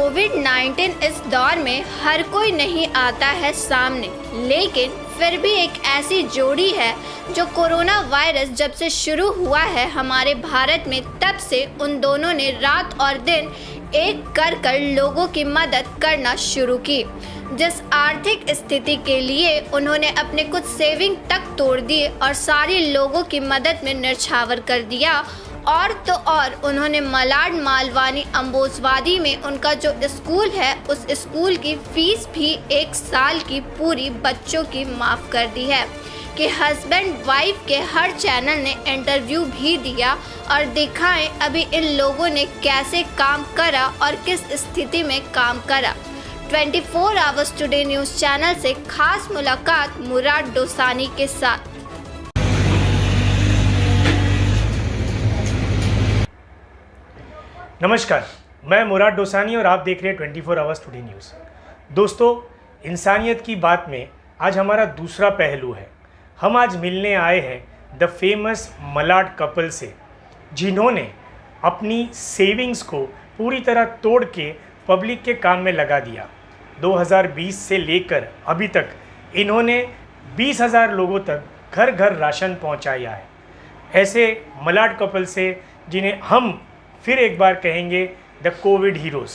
कोविड-19 इस दौर में हर कोई नहीं आता है सामने, लेकिन फिर भी एक ऐसी जोड़ी है जो कोरोना वायरस जब से शुरू हुआ है हमारे भारत में, तब से उन दोनों ने रात और दिन एक कर लोगों की मदद करना शुरू की। जिस आर्थिक स्थिति के लिए उन्होंने अपने कुछ सेविंग तक तोड़ दिए और सारे लोगों की मदद में न्यौछावर कर दिया। और तो और उन्होंने मलाड मालवानी अम्बोजवादी में उनका जो स्कूल है, उस स्कूल की फीस भी 1 साल की पूरी बच्चों की माफ़ कर दी है। कि हस्बैंड वाइफ के हर चैनल ने इंटरव्यू भी दिया और दिखाएं अभी इन लोगों ने कैसे काम करा और किस स्थिति में काम करा। 24 आवर्स टुडे न्यूज़ चैनल से खास मुलाकात मुराद डोसानी के साथ। नमस्कार, मैं मुराद डोसानी और आप देख रहे हैं 24 आवर्स टुडे न्यूज़। दोस्तों, इंसानियत की बात में आज हमारा दूसरा पहलू है। हम आज मिलने आए हैं द फेमस मलाड कपल से, जिन्होंने अपनी सेविंग्स को पूरी तरह तोड़ के पब्लिक के काम में लगा दिया। 2020 से लेकर अभी तक इन्होंने 20,000 लोगों तक घर घर राशन पहुंचाया है। ऐसे मलाड कपल से जिन्हें हम फिर एक बार कहेंगे द कोविड हीरोज़।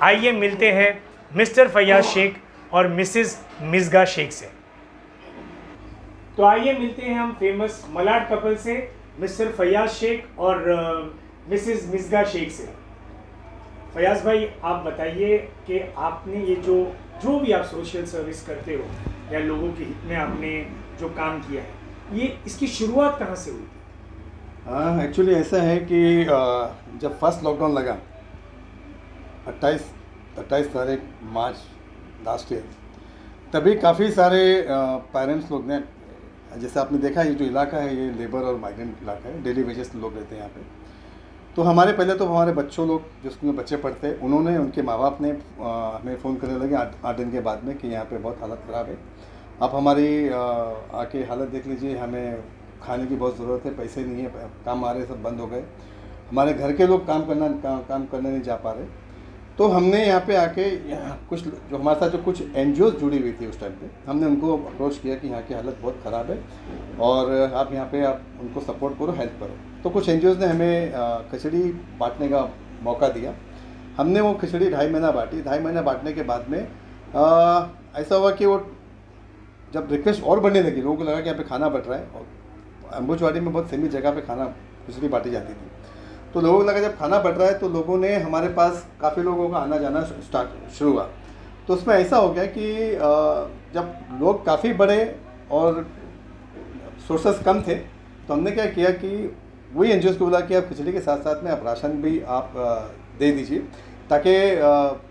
आइए मिलते हैं मिस्टर फैयाज शेख और मिसेस मिसगा शेख से। तो आइए मिलते हैं हम फेमस मलाड कपल से, मिस्टर फैयाज शेख और मिसेस मिसगा शेख से। फैयाज भाई, आप बताइए कि आपने ये जो भी आप सोशल सर्विस करते हो या लोगों के हित में आपने जो काम किया है, ये इसकी शुरुआत कहाँ से हुई? एक्चुअली ऐसा है कि जब फर्स्ट लॉकडाउन लगा 28 तारीख मार्च लास्ट ईयर, तभी काफ़ी सारे पेरेंट्स लोग ने, जैसे आपने देखा ये जो इलाका है ये लेबर और माइग्रेंट इलाका है, डेली वेजेस लोग रहते हैं यहाँ पे। तो हमारे पहले तो हमारे बच्चों लोग जो स्कूल में बच्चे पढ़ते हैं, उन्होंने, उनके माँ बाप ने हमें फ़ोन करने लगे 8 दिन के बाद में कि यहाँ पे बहुत हालत ख़राब है, आप हमारी आके हालत देख लीजिए, हमें खाने की बहुत ज़रूरत है, पैसे नहीं है, काम आ रहे सब बंद हो गए, हमारे घर के लोग काम करने नहीं जा पा रहे। तो हमने यहाँ पे आके कुछ जो हमारे साथ जो कुछ NGOs जुड़ी हुई थी उस टाइम पे, हमने उनको अप्रोच किया कि यहाँ की हालत बहुत ख़राब है और आप यहाँ पे आप उनको सपोर्ट करो, हेल्प करो। तो कुछ NGOs ने हमें खिचड़ी बांटने का मौका दिया। हमने वो खिचड़ी 2.5 महीना बांटी। 2.5 महीना बांटने के बाद में ऐसा हुआ कि वो जब रिक्वेस्ट और बढ़ने लगी, लोगों को लगा कि यहाँ पे खाना बट रहा है, और अम्बोजवाड़ी में बहुत सीमित जगह पे खाना खिचड़ी बांटी जाती थी, तो लोगों को लगा जब खाना बट रहा है तो लोगों ने, हमारे पास काफ़ी लोगों का आना जाना शुरू हुआ। तो उसमें ऐसा हो गया कि जब लोग काफ़ी बड़े और सोर्सेस कम थे, तो हमने क्या किया कि वही NGOs को बोला कि आप खिचड़ी के साथ साथ में आप राशन भी आप दे दीजिए, ताकि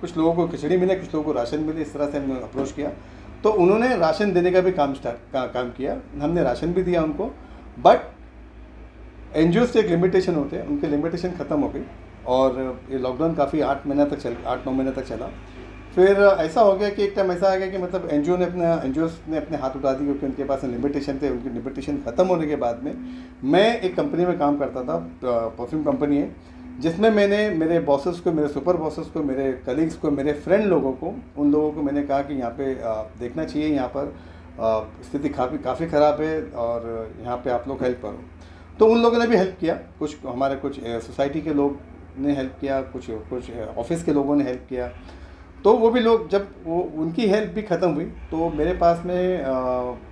कुछ लोगों को खिचड़ी मिले, कुछ लोगों को राशन मिले। इस तरह से हमने अप्रोच किया। तो उन्होंने राशन देने का भी काम किया, हमने राशन भी दिया उनको। बट NGOs के एक लिमिटेशन होते हैं, उनके लिमिटेशन ख़त्म हो गई और ये लॉकडाउन काफ़ी 8-9 महीने तक चला। फिर ऐसा हो गया कि एक टाइम ऐसा आ गया कि मतलब NGOs ने अपने हाथ उठा दिए, क्योंकि उनके पास लिमिटेशन थे। उनकी लिमिटेशन ख़त्म होने के बाद में मैं एक कंपनी में काम करता था, परफ्यूम कंपनी है, जिसमें मैंने मेरे बॉसेस को, मेरे सुपर बॉसेस को, मेरे कलीग्स को, मेरे फ्रेंड लोगों को, उन लोगों को मैंने कहा कि यहाँ पे देखना चाहिए, यहाँ पर स्थिति काफ़ी ख़राब है और यहाँ पे आप लोग हेल्प करो। तो उन लोगों ने भी हेल्प किया, कुछ सोसाइटी के लोग ने हेल्प किया, कुछ ऑफिस के लोगों ने हेल्प किया। तो वो भी लोग, जब वो उनकी हेल्प भी ख़त्म हुई, तो मेरे पास में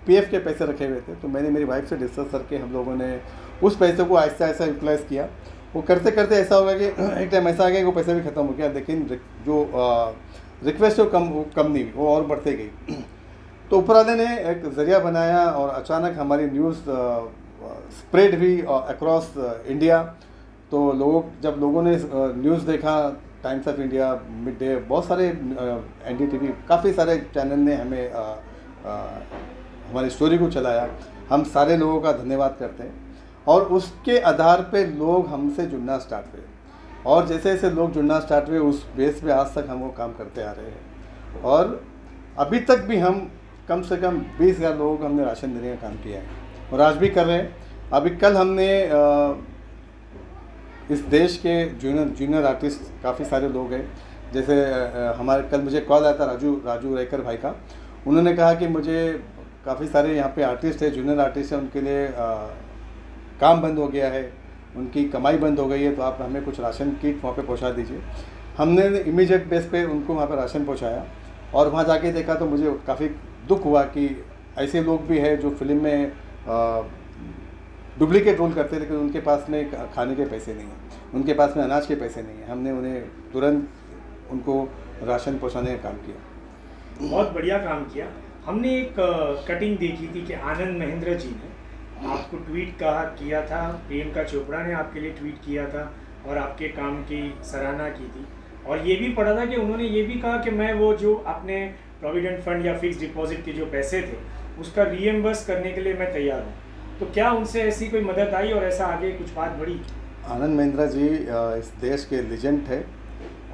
PF के पैसे रखे हुए थे। तो मैंने मेरी वाइफ से डिस्कस करके हम लोगों ने उस पैसे को आहिस्ता आहिस्ता यूटिलाइज़ किया। वो करते करते ऐसा होगा कि एक टाइम ऐसा आ गया कि वो पैसा भी ख़त्म हो गया, लेकिन जो रिक्वेस्ट है वो कम नहीं हुई, वो और बढ़ते गई। तो ऊपर वाले ने एक ज़रिया बनाया और अचानक हमारी न्यूज़ स्प्रेड हुई अक्रॉस इंडिया। तो जब लोगों ने न्यूज़ देखा, times of India, mid day, बहुत सारे NDTV, काफ़ी सारे चैनल ने हमें हमारी स्टोरी को चलाया। हम सारे लोगों का धन्यवाद करते हैं। और उसके आधार पे लोग हमसे जुड़ना स्टार्ट हुए, और जैसे जैसे लोग जुड़ना स्टार्ट हुए, उस बेस पे आज तक हम वो काम करते आ रहे हैं। और अभी तक भी हम कम से कम 20,000 लोगों को हमने राशन देने का काम किया है और आज भी कर रहे हैं। अभी कल हमने इस देश के जूनियर आर्टिस्ट काफ़ी सारे लोग हैं जैसे हमारे कल मुझे कॉल आया था राजू रेकर भाई का। उन्होंने कहा कि मुझे काफ़ी सारे यहाँ पे आर्टिस्ट है, जूनियर आर्टिस्ट हैं, उनके लिए काम बंद हो गया है, उनकी कमाई बंद हो गई है, तो आप हमें कुछ राशन किट वहाँ पे पहुँचा दीजिए। हमने इमीडिएट बेस पे उनको वहाँ पे राशन पहुँचाया और वहाँ जाके देखा तो मुझे काफ़ी दुख हुआ कि ऐसे लोग भी हैं जो फिल्म में डुप्लीकेट रोल करते हैं, लेकिन उनके पास में खाने के पैसे नहीं हैं, उनके पास में अनाज के पैसे नहीं हैं। हमने उन्हें तुरंत उनको राशन पहुँचाने का काम किया। बहुत बढ़िया काम किया। हमने एक कटिंग देखी थी कि आनंद महेंद्र जी ने आपको ट्वीट किया था, प्रियंका चोपड़ा ने आपके लिए ट्वीट किया था और आपके काम की सराहना की थी। और ये भी पढ़ा था कि उन्होंने ये भी कहा कि मैं वो जो अपने प्रोविडेंट फंड या फिक्स डिपॉजिट के जो पैसे थे उसका रीएम्बर्स करने के लिए मैं तैयार हूँ। तो क्या उनसे ऐसी कोई मदद आई और ऐसा आगे कुछ बात बढ़ी? आनंद महेंद्र जी इस देश के लेजेंड थे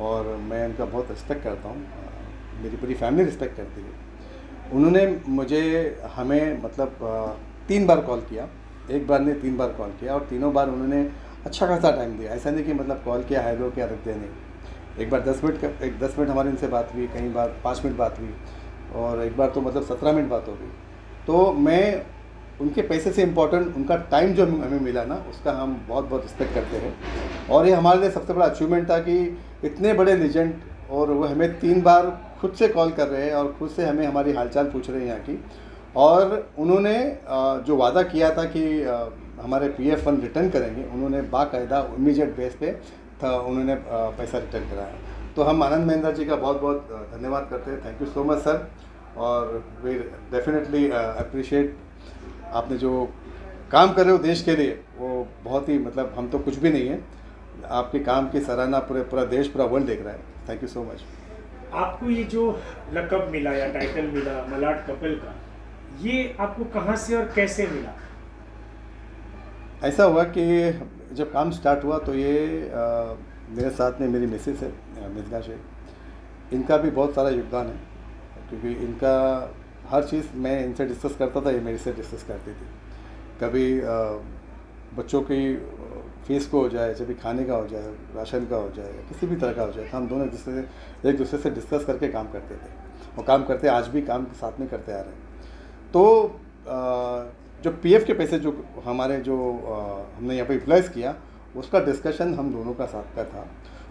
और मैं उनका बहुत रिस्पेक्ट करता हूँ, मेरी पूरी फैमिली रिस्पेक्ट करती है। उन्होंने हमें मतलब 3 बार कॉल किया, एक बार नहीं 3 बार कॉल किया और तीनों बार उन्होंने अच्छा खासा टाइम दिया। ऐसा नहीं कि मतलब कॉल किया हेलो क्या रख दिया, नहीं। एक बार 10 मिनट हमारी उनसे बात हुई, कई बार 5 मिनट बात हुई और एक बार तो मतलब 17 मिनट बात हो गई। तो मैं उनके पैसे से इम्पोर्टेंट उनका टाइम जो हमें मिला ना, उसका हम बहुत बहुत रिस्पेक्ट करते हैं। और ये हमारे लिए सबसे बड़ा अचीवमेंट था कि इतने बड़े लेजेंड और वो हमें 3 बार खुद से कॉल कर रहे हैं और खुद से हमें हमारी हालचाल पूछ रहे हैं यहाँ की। और उन्होंने जो वादा किया था कि हमारे पीएफ फंड रिटर्न करेंगे, उन्होंने बाकायदा इमीडिएट बेस पे उन्होंने पैसा रिटर्न कराया। तो हम आनंद महेंद्र जी का बहुत बहुत धन्यवाद करते हैं। Thank you so much sir. और वी डेफिनेटली अप्रिशिएट आपने जो काम कर रहे हो देश के लिए, वो बहुत ही मतलब हम तो कुछ भी नहीं है, आपके काम की सराहना पूरा देश पूरा वर्ल्ड देख रहा है। Thank you so much. आपको ये जो लक़ब मिला या टाइटल मिला मलाड कपल का, ये आपको कहाँ से और कैसे मिला? ऐसा हुआ कि जब काम स्टार्ट हुआ तो ये मेरे साथ में मेरी मिसेस है मिर्जा शेख, इनका भी बहुत सारा योगदान है, क्योंकि इनका हर चीज़ मैं इनसे डिस्कस करता था, ये मेरे से डिस्कस करती थी। कभी बच्चों की फीस को हो जाए, जब भी खाने का हो जाए, राशन का हो जाए, किसी भी तरह का हो जाए, तो हम दोनों एक दूसरे से डिस्कस करके काम करते थे और काम करते आज भी काम साथ में करते आ रहे हैं। तो जो पीएफ के पैसे जो हमने यहाँ पे यूटिलाइज़ किया, उसका डिस्कशन हम दोनों का साथ का था।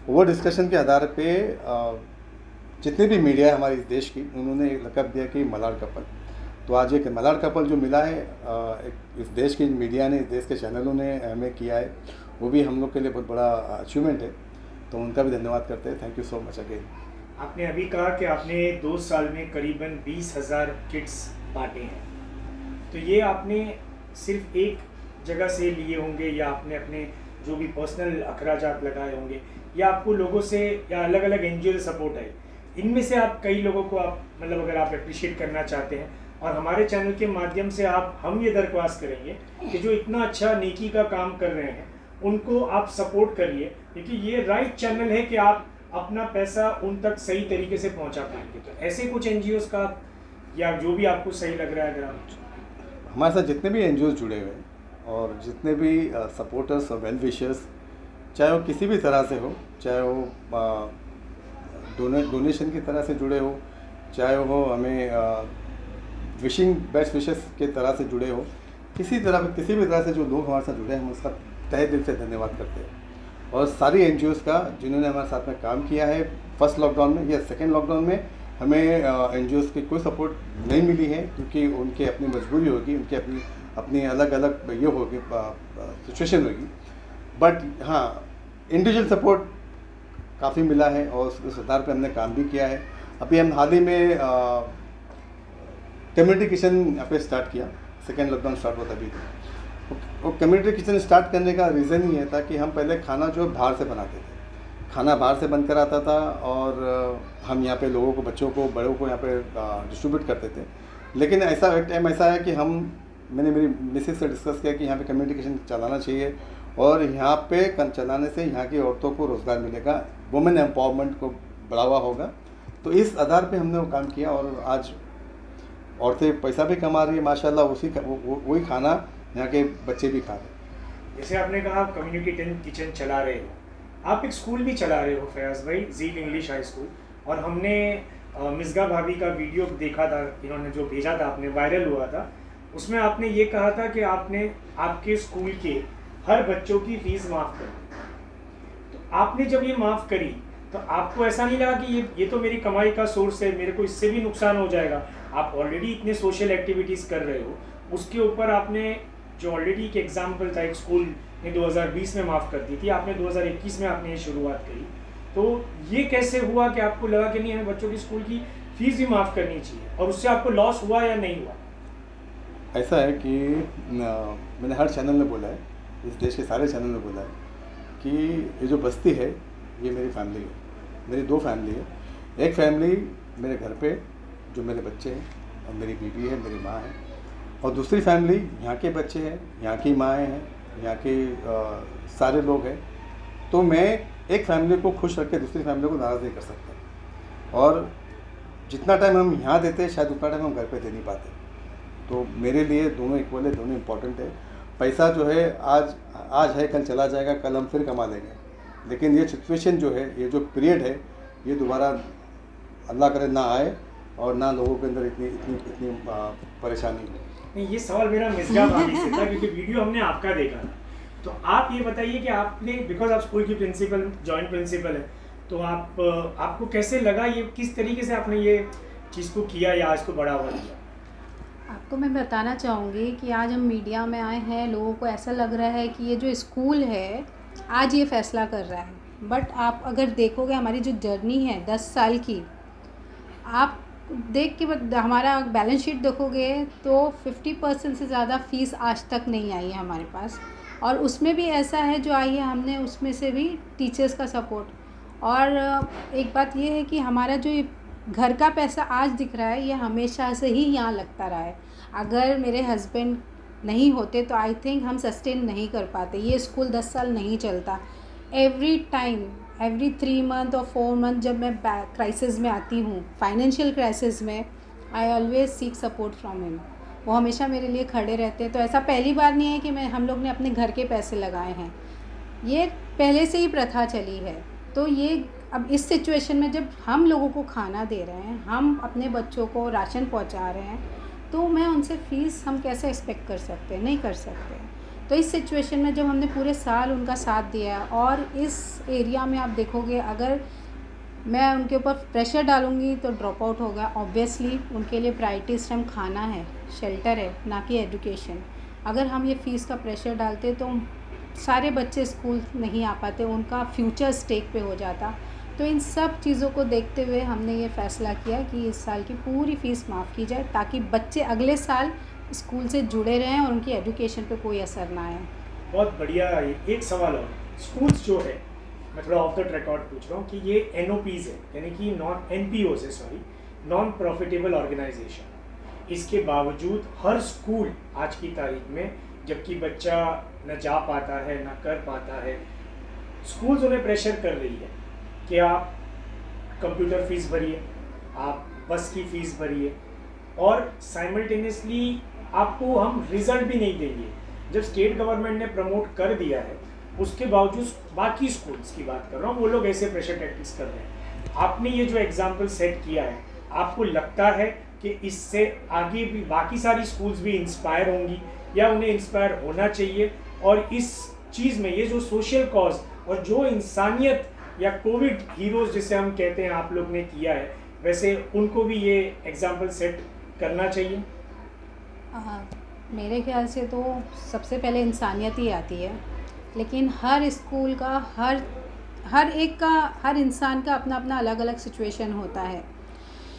वो डिस्कशन के आधार पे जितने भी मीडिया है हमारे इस देश की, उन्होंने लक़ब दिया कि मलाड कपल। तो आज एक मलाड कपल जो मिला है इस देश की मीडिया ने, इस देश के चैनलों ने हमें किया है, वो भी हम लोग के लिए बहुत बड़ा अचीवमेंट है। तो उनका भी धन्यवाद करते हैं। Thank you so much again. आपने अभी कहा कि आपने 2 साल में करीबन 20,000 किट्स बांटे हैं, तो ये आपने सिर्फ एक जगह से लिए होंगे या आपने अपने जो भी पर्सनल अखराजात लगाए होंगे, या आपको लोगों से या अलग अलग एनजीओ से सपोर्ट है? इनमें से आप कई लोगों को आप मतलब अगर आप अप्रिशिएट करना चाहते हैं और हमारे चैनल के माध्यम से हम ये दरख्वास्त करेंगे कि जो इतना अच्छा नेकी का काम कर रहे हैं उनको आप सपोर्ट करिए, क्योंकि ये राइट चैनल है कि आप अपना पैसा उन तक सही तरीके से पहुंचा पाएंगे। तो ऐसे कुछ एनजीओज़ का या जो भी आपको सही लग रहा है, अगर आप हमारे साथ जितने भी एनजीओ जुड़े हुए हैं और जितने भी सपोर्टर्स और वेल विशर्स, चाहे वो किसी भी तरह से हो, चाहे वो डोनेशन की तरह से जुड़े हो, चाहे वो हमें विशिंग बेस्ट विशेस के तरह से जुड़े हो, किसी भी तरह से जो लोग हमारे साथ जुड़े हैं, हम उसका तहे दिल से धन्यवाद करते हैं। और सारी एनजीओज़ का जिन्होंने हमारे साथ में काम किया है, फर्स्ट लॉकडाउन में या सेकेंड लॉकडाउन में हमें एनजीओज़ की कोई सपोर्ट नहीं मिली है, क्योंकि उनकी अपनी मजबूरी होगी, उनकी अपनी अलग अलग ये होगी सिचुएशन होगी। बट हाँ, इंडिविजुअल सपोर्ट काफ़ी मिला है और उस आधार पर हमने काम भी किया है। अभी हम हाल ही में कम्युनिटी किचन यहाँ पे स्टार्ट किया, सेकेंड लॉकडाउन स्टार्ट हुआ तभी। वो कम्युनिटी किचन स्टार्ट करने का रीज़न ही ये था कि हम पहले खाना जो बाहर से बनाते थे, खाना बाहर से बनकर आता था और हम यहाँ पे लोगों को, बच्चों को, बड़ों को यहाँ पे डिस्ट्रीब्यूट करते थे। लेकिन ऐसा एक टाइम ऐसा है कि मैंने मेरी मिसेस से डिस्कस किया कि यहाँ पे कम्युनिटी किचन चलाना चाहिए और यहाँ पे चलाने से यहाँ की औरतों को रोज़गार मिलेगा, वुमेन एम्पावरमेंट को बढ़ावा होगा। तो इस आधार पे हमने वो काम किया और आज औरतें पैसा भी कमा रही है माशाल्लाह, वही खाना यहाँ के बच्चे भी खा रहे हैं। जैसे आपने कहा कम्युनिटी किचन चला रहे हो, आप एक स्कूल भी चला रहे हो फयाज भाई, ज़ील इंग्लिश हाई स्कूल, और हमने मिसगा भाभी का वीडियो देखा था, इन्होंने जो भेजा था आपने, वायरल हुआ था। उसमें आपने ये कहा था कि आपने आपके स्कूल के हर बच्चों की फीस माफ़ कर दी। तो आपने जब ये माफ़ करी तो आपको ऐसा नहीं लगा कि ये तो मेरी कमाई का सोर्स है, मेरे को इससे भी नुकसान हो जाएगा? आप ऑलरेडी इतने सोशल एक्टिविटीज़ कर रहे हो, उसके ऊपर आपने जो ऑलरेडी एक एग्जाम्पल था, एक स्कूल ने 2020 में माफ़ कर दी थी, आपने 2021 में आपने ये शुरुआत करी, तो ये कैसे हुआ कि आपको लगा कि नहीं, हमें बच्चों की स्कूल की फ़ीस भी माफ़ करनी चाहिए, और उससे आपको लॉस हुआ या नहीं हुआ? ऐसा है कि मैंने हर चैनल में बोला है, इस देश के सारे चैनल में बोला है कि ये जो बस्ती है ये मेरी फैमिली है, मेरी दो फैमिली है। एक फैमिली मेरे घर पे जो मेरे बच्चे हैं और मेरी बीवी है, मेरी माँ है, और दूसरी फैमिली यहाँ के बच्चे हैं, यहाँ की माएँ हैं, यहाँ के सारे लोग हैं। तो मैं एक फैमिली को खुश रख के दूसरी फैमिली को नाराज़ नहीं कर सकता, और जितना टाइम हम यहाँ देते हैं शायद उतना टाइम हम घर पे दे नहीं पाते। तो मेरे लिए दोनों इक्वल है, दोनों इम्पोर्टेंट है। पैसा जो है आज है, कल चला जाएगा, कल हम फिर कमा लेंगे, लेकिन ये सिचुएशन जो है, ये जो पीरियड है, ये दोबारा अल्लाह करे ना आए और ना लोगों के अंदर इतनी परेशानी हो। नहीं, ये सवाल मेरा मिसगा भाभी से था क्योंकि वीडियो हमने आपका देखा था। तो आप ये बताइए कि आपने, बिकॉज आप स्कूल की प्रिंसिपल, जॉइंट प्रिंसिपल है, तो आपको कैसे लगा, ये किस तरीके से आपने ये चीज़ को किया या आज को बढ़ावा दिया? आपको मैं बताना चाहूँगी कि आज हम मीडिया में आए हैं, लोगों को ऐसा लग रहा है कि ये जो स्कूल है आज ये फ़ैसला कर रहा है, बट आप अगर देखोगे हमारी जो जर्नी है 10 साल की, आप देख के हमारा बैलेंस शीट देखोगे तो 50% से ज़्यादा फ़ीस आज तक नहीं आई है हमारे पास, और उसमें भी ऐसा है जो आई है हमने उसमें से भी टीचर्स का सपोर्ट। और एक बात ये है कि हमारा जो घर का पैसा आज दिख रहा है ये हमेशा से ही यहाँ लगता रहा है। अगर मेरे हस्बैंड नहीं होते तो आई थिंक हम सस्टेन नहीं कर पाते, ये स्कूल 10 साल नहीं चलता। एवरी टाइम, एवरी 3 मंथ और 4 मंथ जब मैं क्राइसिस में आती हूँ, फाइनेंशियल क्राइसिस में, I always seek support from him. वो हमेशा मेरे लिए खड़े रहते हैं। तो ऐसा पहली बार नहीं है कि हम लोग ने अपने घर के पैसे लगाए हैं, ये पहले से ही प्रथा चली है। तो ये अब इस सिचुएशन में जब हम लोगों को खाना दे रहे हैं, हम अपने बच्चों को राशन पहुंचा रहे हैं, तो मैं उनसे फ़ीस हम कैसे एक्सपेक्ट कर सकते हैं? नहीं कर सकते। तो इस सिचुएशन में जब हमने पूरे साल उनका साथ दिया, और इस एरिया में आप देखोगे अगर मैं उनके ऊपर प्रेशर डालूँगी तो ड्रॉप आउट होगा। ऑब्वियसली उनके लिए प्रायोरिटी इस टाइम खाना है, शेल्टर है, ना कि एजुकेशन। अगर हम ये फ़ीस का प्रेशर डालते तो सारे बच्चे स्कूल नहीं आ पाते, उनका फ्यूचर स्टेक पे हो जाता। तो इन सब चीज़ों को देखते हुए हमने ये फ़ैसला किया कि इस साल की पूरी फ़ीस माफ़ की जाए, ताकि बच्चे अगले साल स्कूल से जुड़े रहें और उनकी एजुकेशन पे कोई असर ना आए। बहुत बढ़िया। एक सवाल और, स्कूल्स जो है, मैं थोड़ा ऑफ द रिकॉर्ड पूछ रहा हूँ कि ये NOPs है, यानी कि NPOs है, सॉरी, नॉन प्रॉफिटेबल ऑर्गेनाइजेशन। इसके बावजूद हर स्कूल आज की तारीख में, जबकि बच्चा न जा पाता है, न कर पाता है, स्कूल्स उन्हें प्रेशर कर रही है कि आप कंप्यूटर फीस भरिए, आप बस की फ़ीस भरिए, और साइमल्टेनियसली आपको हम रिज़ल्ट भी नहीं देंगे। जब स्टेट गवर्नमेंट ने प्रमोट कर दिया है, उसके बावजूद बाकी स्कूल्स की बात कर रहा हूँ, वो लोग ऐसे प्रेशर टैक्टिक्स कर रहे हैं। आपने ये जो एग्जाम्पल सेट किया है, आपको लगता है कि इससे आगे भी बाकी सारी स्कूल्स भी इंस्पायर होंगी, या उन्हें इंस्पायर होना चाहिए, और इस चीज़ में ये जो सोशल कॉज और जो इंसानियत या कोविड हीरोज़ जिसे हम कहते हैं आप लोग ने किया है, वैसे उनको भी ये एग्जाम्पल सेट करना चाहिए? मेरे ख्याल से तो सबसे पहले इंसानियत ही आती है, लेकिन हर स्कूल का, हर इंसान का अपना अपना अलग अलग सिचुएशन होता है।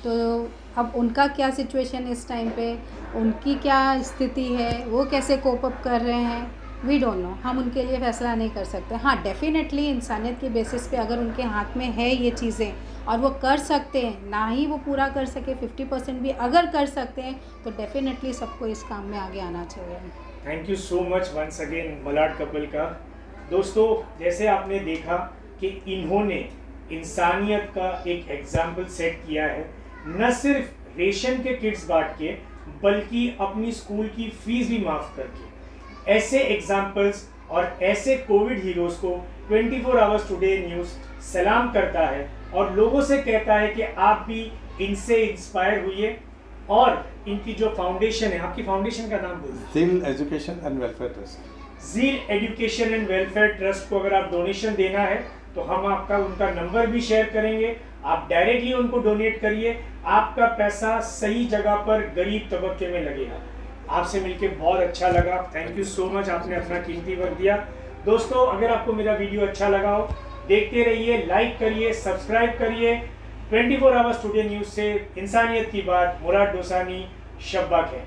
तो अब उनका क्या सिचुएशन इस टाइम पे, उनकी क्या स्थिति है, वो कैसे कोप अप कर रहे हैं, वी डोंट नो, हम उनके लिए फ़ैसला नहीं कर सकते। हाँ, डेफिनेटली इंसानियत के बेसिस पे अगर उनके हाथ में है ये चीज़ें और वो कर सकते हैं, ना ही वो पूरा कर सके 50% भी अगर कर सकते हैं, तो डेफिनेटली सबको इस काम में आगे आना चाहिए। Thank you so much once again Malad couple का। दोस्तों, जैसे आपने देखा कि इन्होंने इंसानियत का एक एग्जाम्पल सेट किया है, न सिर्फ रेशन के किट्स बांट के, बल्कि अपनी स्कूल की फीस भी माफ़ करके। ऐसे एग्जाम्पल्स और ऐसे कोविड हीरोज़ को 24 आवर्स टुडे न्यूज़ सलाम करता है और लोगों से कहता है कि आप भी इनसे इंस्पायर हुइए और इनकी जो फाउंडेशन है, आपकी फाउंडेशन का नाम बोलिए। Zeal education and welfare trust. Zeal education and welfare trust को अगर आप डोनेशन देना है तो हम आपका उनका नंबर भी शेयर करेंगे, आप डायरेक्टली उनको डोनेट करिए, आपका पैसा सही जगह पर गरीब तबके में लगेगा। आपसे मिलके बहुत अच्छा लगा, थैंक यू सो मच, आपने अपना कीमती वक्त दिया। दोस्तों अगर आपको मेरा वीडियो अच्छा लगा हो, देखते रहिए, लाइक करिए, सब्सक्राइब करिए। 24 आवर्स टुडे न्यूज़ से इंसानियत की बात, मुराद डोसानी, शब्बा खैर।